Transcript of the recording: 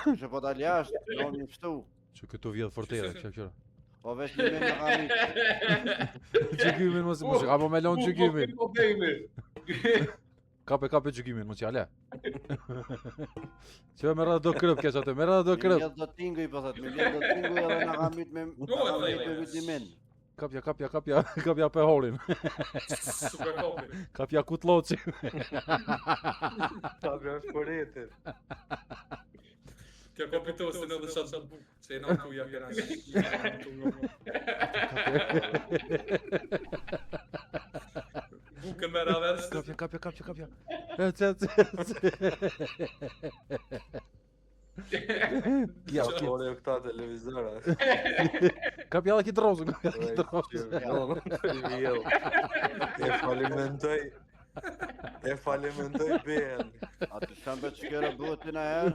Që po dal jashtë, do një fështu. Që këtu vjedh fortere, qëra. Po veç një me në kamit. Gjykymin mos apo me lon gjykymin. Kape gjykymin, mos jale. Që me radhë do krëp kesh atë, me radhë do krëp. Me do tinguj, po thot, me do tinguj edhe në kamit me vitimin. Kapja pe horin. Super kopi. Kapja kutloçi. Kapja shporetit. Kjo kopi tosti në dhe shatë buk. Se e në tuja kena Bukën me ravers. Kapja. Ja, pore këta televizora. Kapja dhe kitë rozën. E falimentoj Ben. A të shambet që kërë bëhet të në herë?